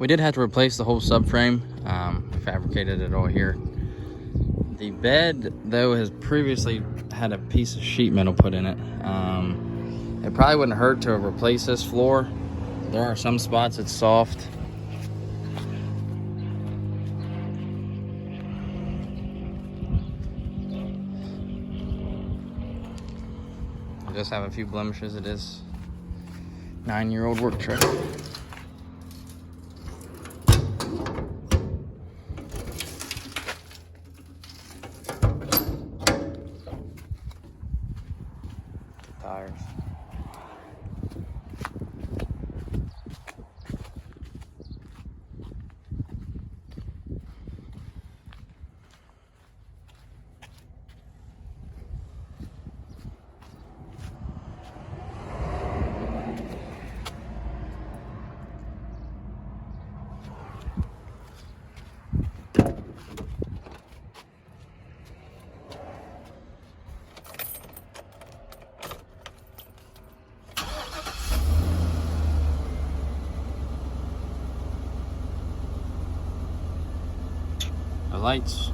We did have to replace the whole subframe. Fabricated it all here. The bed, though, has previously had a piece of sheet metal put in it. It probably wouldn't hurt to replace this floor. There are some spots it's soft. I just have a few blemishes. It is 9-year-old work truck. Tires. The lights.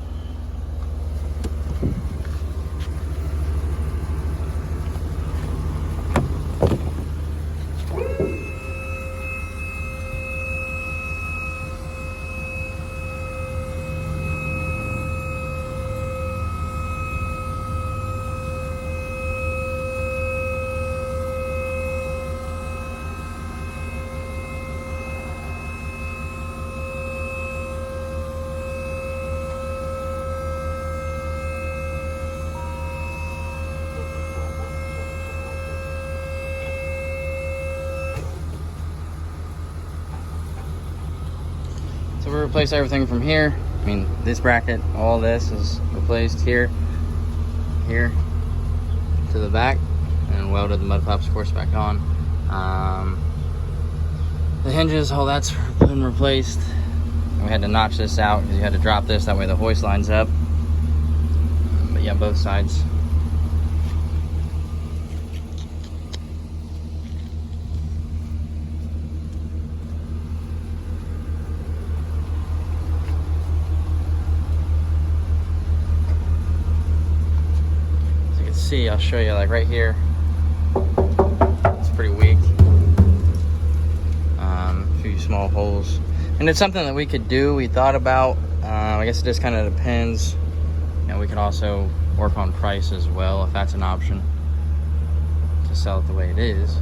So we replaced everything from here. I mean, this bracket, all this is replaced here, here, to the back, and welded the mud flaps, of course, back on. The hinges, all that's been replaced. We had to notch this out because you had to drop this, that way the hoist lines up. But yeah, both sides. See, I'll show you, like right here, it's pretty weak. A few small holes, and it's something that we could do. We thought about. I guess it just kind of depends. You know, we could also work on price as well if that's an option to sell it the way it is.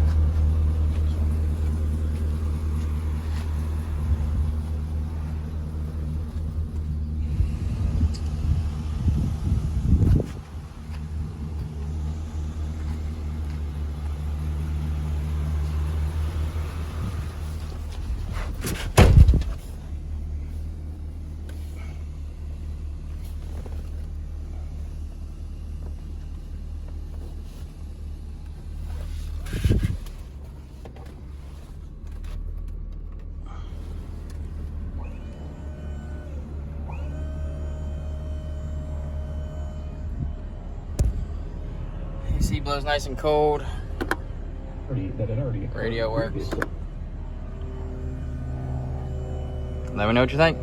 AC blows nice and cold. Radio works. Let me know what you think.